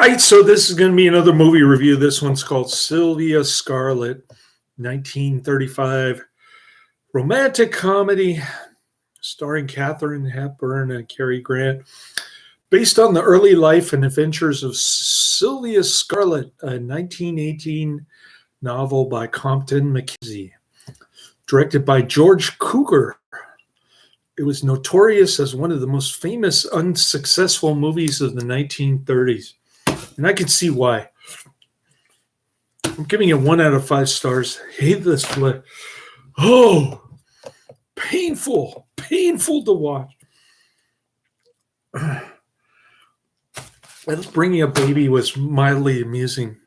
right, so this is going to be another movie review. This one's called Sylvia Scarlett, 1935 romantic comedy starring Katharine, Hepburn, and Cary Grant, based on the early life and adventures of Sylvia Scarlett, a 1918 novel by Compton Mackenzie, directed by George Cukor. It was notorious as one of the most famous unsuccessful movies of the 1930s. And I can see why. I'm giving it 1 out of 5 stars. Hate this flick. Oh, painful to watch. Bringing a Baby was mildly amusing.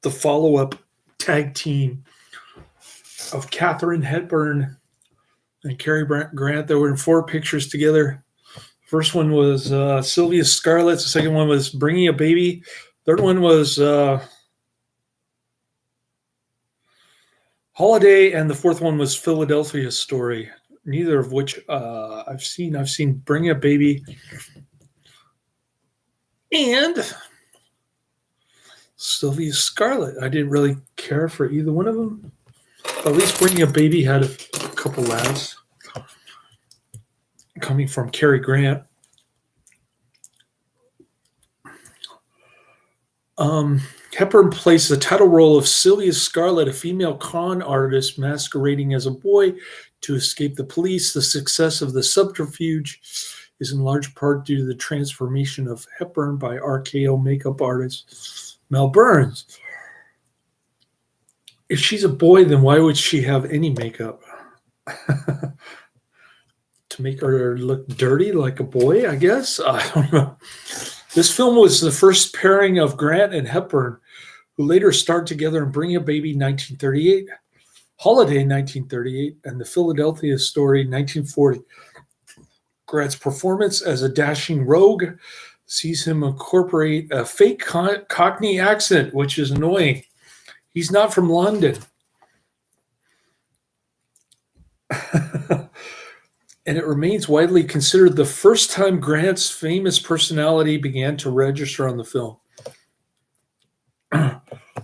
The follow-up tag team of Katharine Hepburn and Cary Grant, they were in 4 pictures together. First one was Sylvia Scarlett. The second one was Bringing a Baby. Third one was Holiday, and the fourth one was Philadelphia Story. Neither of which I've seen. I've seen Bringing a Baby and Sylvia Scarlett. I didn't really care for either one of them. At least Bringing a Baby had a couple laughs coming from Cary Grant. Hepburn plays the title role of Sylvia Scarlett, a female con artist masquerading as a boy to escape the police. The success of the subterfuge is in large part due to the transformation of Hepburn by RKO makeup artist Mel Burns. If she's a boy, then why would she have any makeup? To make her look dirty like a boy, I guess? I don't know. This film was the first pairing of Grant and Hepburn, who later starred together in Bring a Baby 1938, Holiday 1938, and The Philadelphia Story 1940. Grant's performance as a dashing rogue sees him incorporate a fake Cockney accent, which is annoying. He's not from London. And it remains widely considered the first time Grant's famous personality began to register on the film.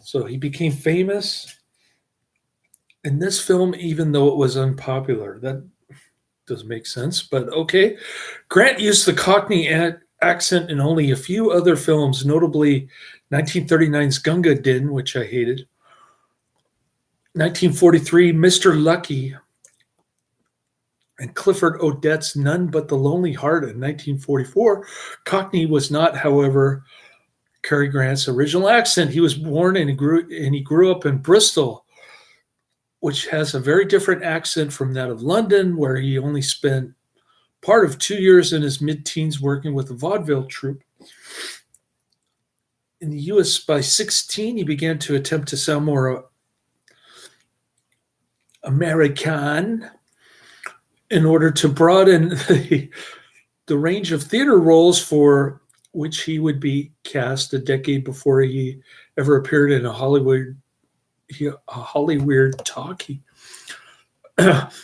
So he became famous in this film, even though it was unpopular. That doesn't make sense, but okay. Grant used the Cockney accent in only a few other films, notably 1939's Gunga Din, which I hated, 1943 Mr. Lucky, and Clifford Odets' None But the Lonely Heart in 1944. Cockney was not, however, Cary Grant's original accent. He was born and he grew up in Bristol, which has a very different accent from that of London, where he only spent part of 2 years in his mid-teens working with a vaudeville troupe. In the U.S., by 16, he began to attempt to sound more American in order to broaden the range of theater roles for which he would be cast a decade before he ever appeared in a Hollywood talkie.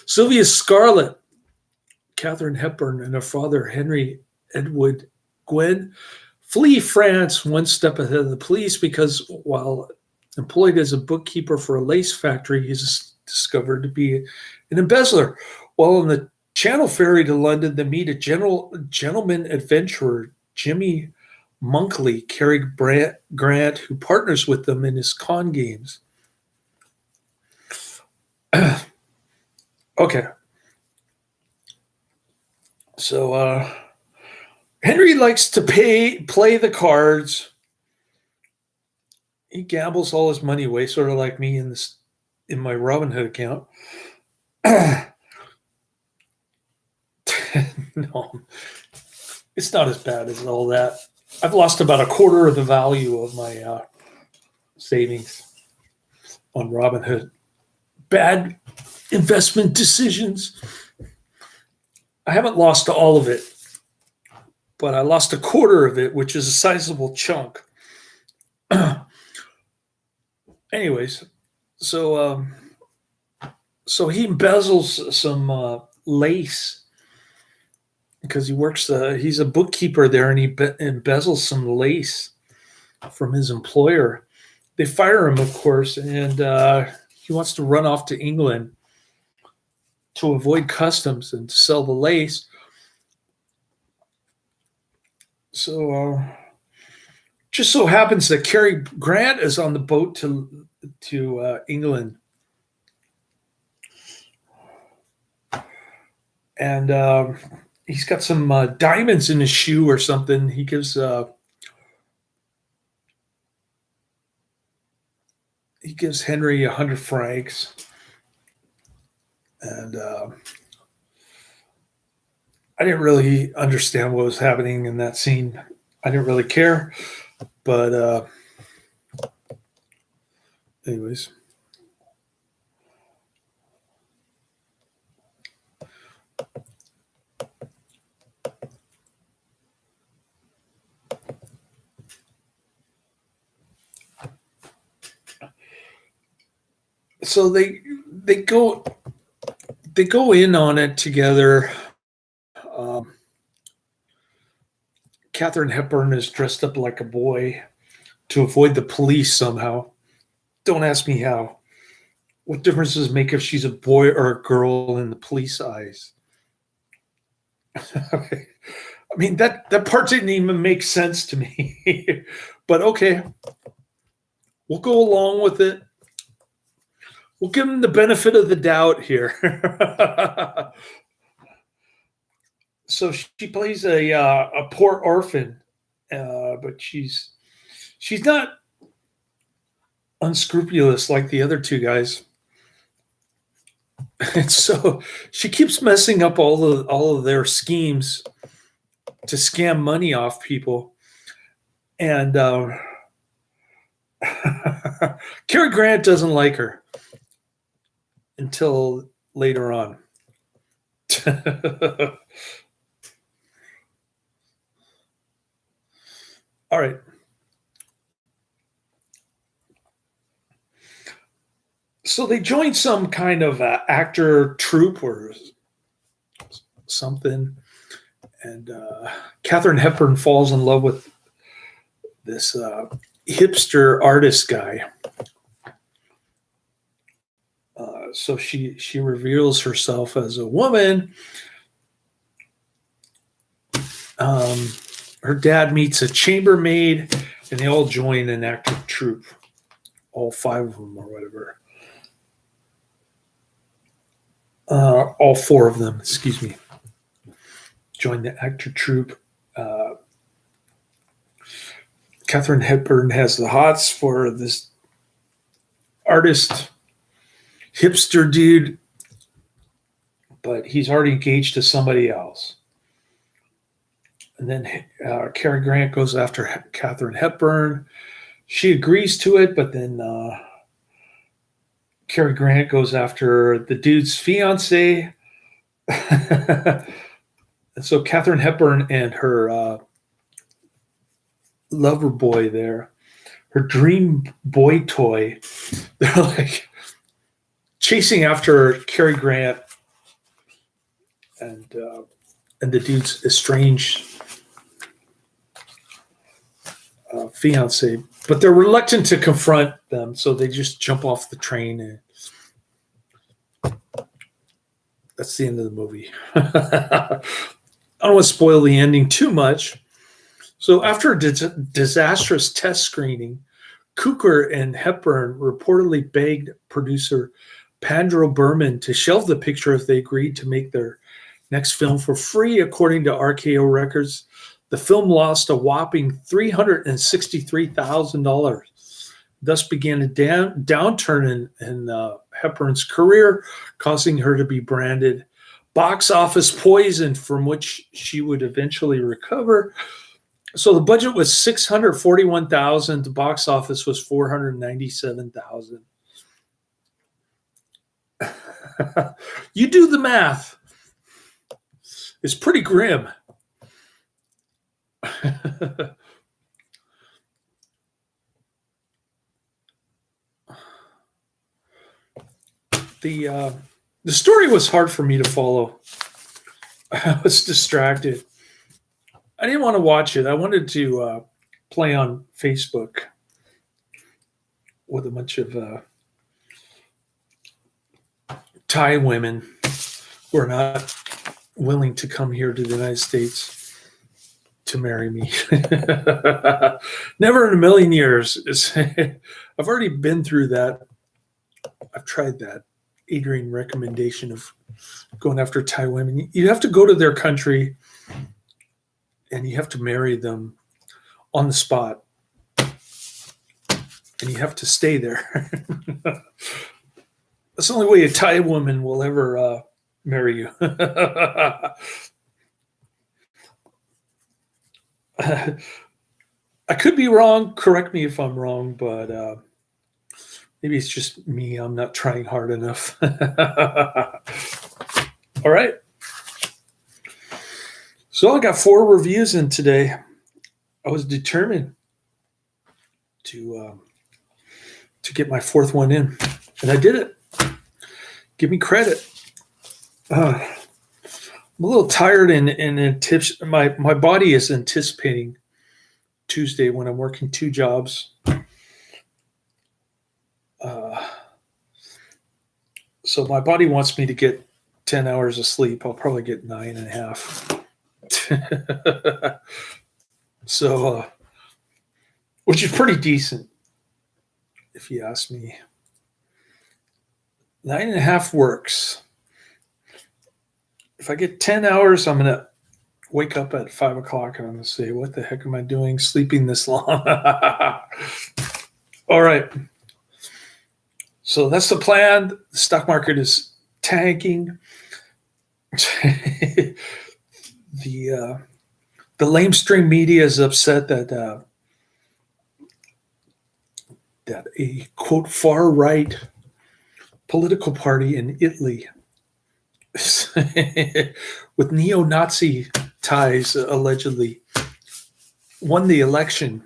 Sylvia Scarlett, Katharine Hepburn, and her father, Henry Edward Gwynn, flee France one step ahead of the police because while employed as a bookkeeper for a lace factory, he's discovered to be an embezzler. While on the Channel ferry to London, they meet a gentleman adventurer, Jimmy Monkley, Cary Grant, who partners with them in his con games. Okay. So Henry likes to play the cards. He gambles all his money away, sort of like me in my Robinhood account. No, it's not as bad as all that. I've lost about a quarter of the value of my savings on Robinhood. Bad investment decisions. I haven't lost all of it, but I lost a quarter of it, which is a sizable chunk. Anyways, so he embezzles some lace because he works. He's a bookkeeper there, and he embezzles some lace from his employer. They fire him, of course, and he wants to run off to England to avoid customs and to sell the lace. So just so happens that Cary Grant is on the boat to England, and he's got some diamonds in his shoe or something. He gives Henry 100 francs, and I didn't really understand what was happening in that scene. I didn't really care, but anyways. So they go in on it together. Katharine Hepburn is dressed up like a boy to avoid the police somehow. Don't ask me how. What difference does it make if she's a boy or a girl in the police eyes? Okay. I mean, that part didn't even make sense to me. But okay, we'll go along with it. We'll give him the benefit of the doubt here. So she plays a poor orphan, but she's not unscrupulous like the other two guys. And so she keeps messing up all of their schemes to scam money off people. And Cary Grant doesn't like her until later on. All right. So they join some kind of actor troupe or something, and Katharine Hepburn falls in love with this hipster artist guy. So she reveals herself as a woman. Her dad meets a chambermaid, and they all join an actor troupe. All 5 of them, or whatever. All 4 of them, excuse me, join the actor troupe. Katharine Hepburn has the hots for this artist hipster dude, but he's already engaged to somebody else. And then Cary Grant goes after Katharine Hepburn. She agrees to it, but then Cary Grant goes after the dude's fiance. And so Katharine Hepburn and her lover boy there, her dream boy toy, they're like chasing after Cary Grant and the dude's estranged fiance, but they're reluctant to confront them, so they just jump off the train, and that's the end of the movie. I don't want to spoil the ending too much. So after a disastrous test screening, Cooker and Hepburn reportedly begged producer Pandro Berman to shelve the picture if they agreed to make their next film for free, according to RKO Records. The film lost a whopping $363,000. Thus began a downturn in Hepburn's career, causing her to be branded box office poison, from which she would eventually recover. So the budget was $641,000. The box office was $497,000. You do the math. It's pretty grim. The story was hard for me to follow. I was distracted. I didn't want to watch it. I wanted to play on Facebook with a bunch of Thai women who are not willing to come here to the United States to marry me. Never in a million years. I've already been through that. I've tried that Adrian recommendation of going after Thai women. You have to go to their country and you have to marry them on the spot. And you have to stay there. That's the only way a Thai woman will ever marry you. I could be wrong. Correct me if I'm wrong, but maybe it's just me. I'm not trying hard enough. All right. So I got 4 reviews in today. I was determined to get my 4th one in, and I did it. Give me credit. I'm a little tired and my body is anticipating Tuesday when I'm working 2 jobs. So my body wants me to get 10 hours of sleep. I'll probably get 9.5. So, which is pretty decent, if you ask me. 9.5 works. If I get 10 hours, I'm going to wake up at 5 o'clock and I'm going to say, what the heck am I doing sleeping this long? All right. So that's the plan. The stock market is tanking. The lamestream media is upset that a quote far right political party in Italy with neo-Nazi ties allegedly won the election,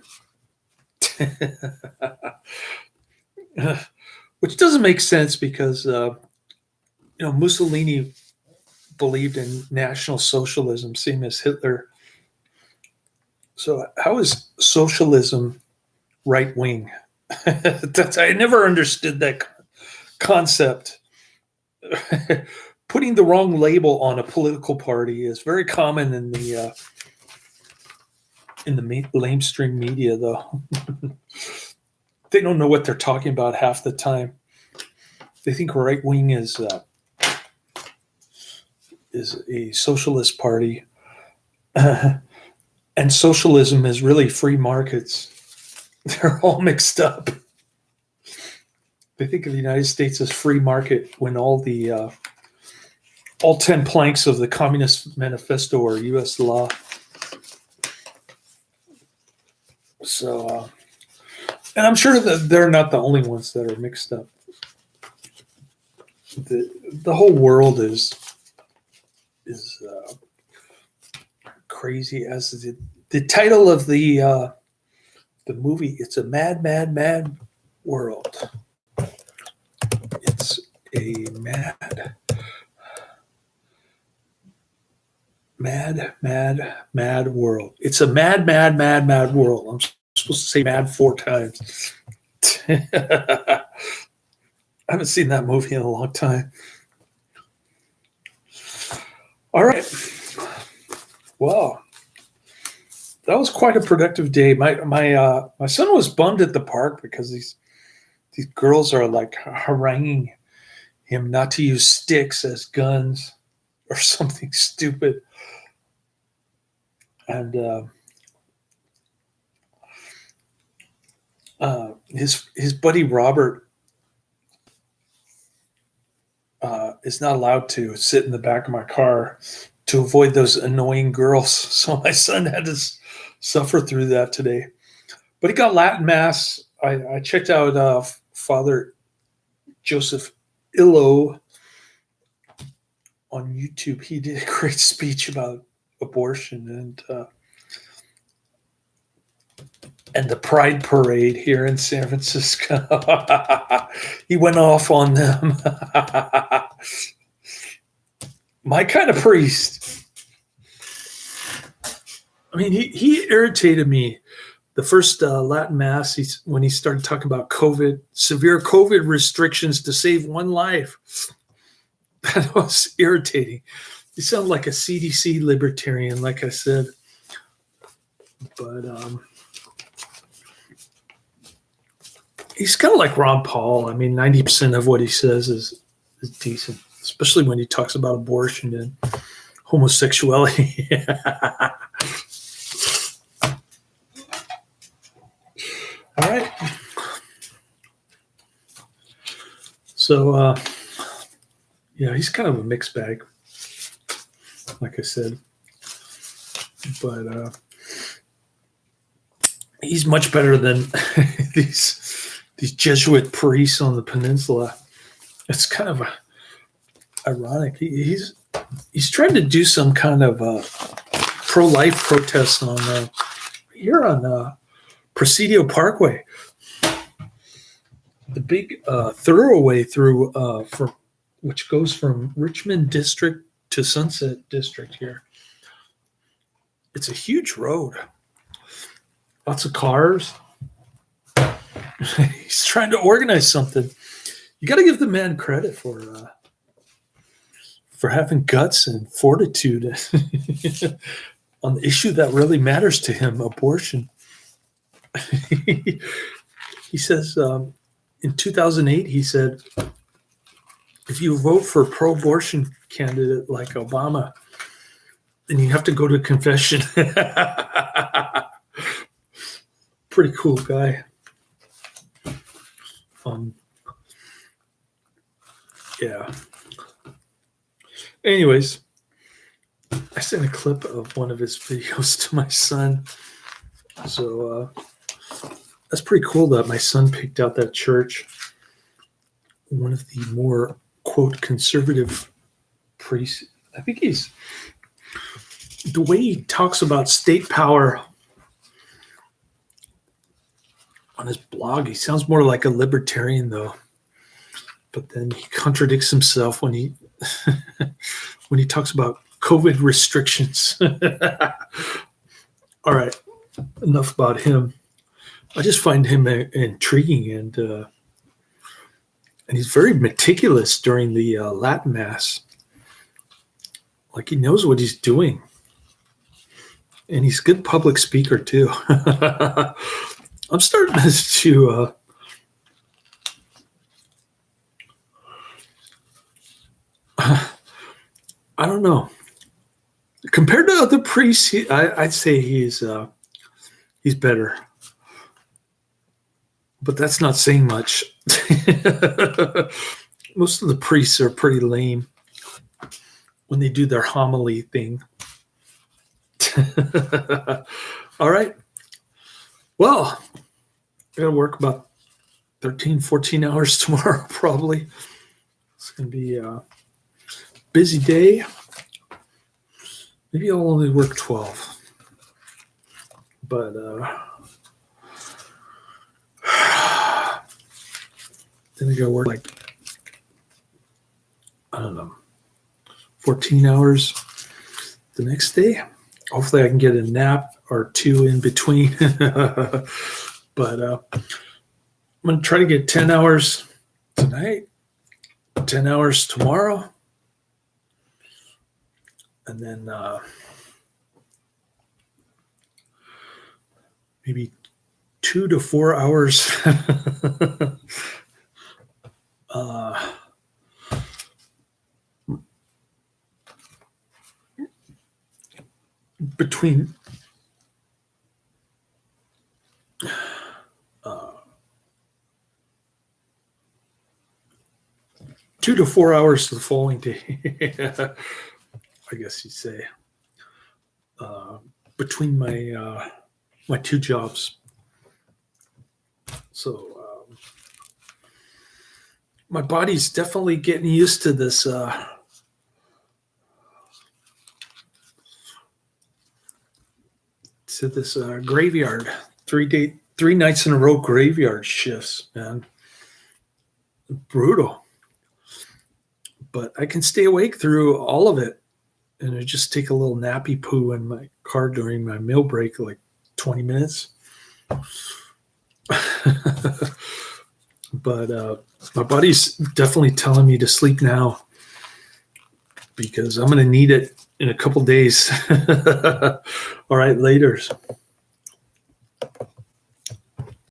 which doesn't make sense because Mussolini believed in National Socialism, same as Hitler. So how is socialism right wing? I never understood that concept. Putting the wrong label on a political party is very common in the lamestream media, though. They don't know what they're talking about half the time. They think right wing is a socialist party, and socialism is really free markets. They're all mixed up. They think of the United States as free market when all 10 planks of the Communist Manifesto are U.S. law. So, and I'm sure that they're not the only ones that are mixed up. The whole world is crazy. As the title of the movie, it's a mad, mad, mad world. It's a mad, mad, mad, mad world. It's a mad, mad, mad, mad world. I'm supposed to say mad 4 times. I haven't seen that movie in a long time. All right. Well, that was quite a productive day. My son was bummed at the park because these girls are like haranguing him not to use sticks as guns or something stupid. And his buddy Robert is not allowed to sit in the back of my car to avoid those annoying girls. So my son had to suffer through that today. But he got Latin Mass. I checked out Father Joseph Illo on YouTube. He did a great speech about abortion and the Pride Parade here in San Francisco. He went off on them. My kind of priest. I mean, he irritated me the first Latin Mass, when he started talking about COVID, severe COVID restrictions to save one life. That was irritating. You sound like a CDC libertarian, like I said. But he's kind of like Ron Paul. I mean, 90% of what he says is decent, especially when he talks about abortion and homosexuality. All right. So, yeah, he's kind of a mixed bag, like I said. But he's much better than these Jesuit priests on the peninsula. It's kind of ironic. He's trying to do some kind of pro-life protest on here on Presidio Parkway, the big thoroughway through which goes from Richmond District to Sunset District here. It's a huge road. Lots of cars. He's trying to organize something. You got to give the man credit for having guts and fortitude on the issue that really matters to him, abortion. He says in 2008, he said, if you vote for a pro-abortion candidate like Obama, then you have to go to confession. Pretty cool guy. Yeah. Anyways, I sent a clip of one of his videos to my son. So that's pretty cool that my son picked out that church. One of the more, quote, conservative priests. I think the way he talks about state power on his blog, he sounds more like a libertarian, though. But then he contradicts himself when he when he talks about COVID restrictions. All right, enough about him. I just find him intriguing, and he's very meticulous during the Latin Mass. Like, he knows what he's doing, and he's a good public speaker too. I'm starting to I don't know. Compared to other priests, I'd say he's better, but that's not saying much. Most of the priests are pretty lame when they do their homily thing. All right. Well, I gotta work about 13, 14 hours tomorrow, probably. It's gonna be a busy day. Maybe I'll only work 12. But then I gotta work like, I don't know, 14 hours the next day. Hopefully I can get a nap or two in between. But I'm going to try to get 10 hours tonight, 10 hours tomorrow, and then maybe 2 to 4 hours between 2 to 4 hours the following day. I guess you'd say, between my my two jobs. So my body's definitely getting used to this graveyard, 3 nights in a row graveyard shifts, man. Brutal. But I can stay awake through all of it, and I just take a little nappy poo in my car during my meal break, like 20 minutes. But my body's definitely telling me to sleep now because I'm going to need it in a couple days. All right, later.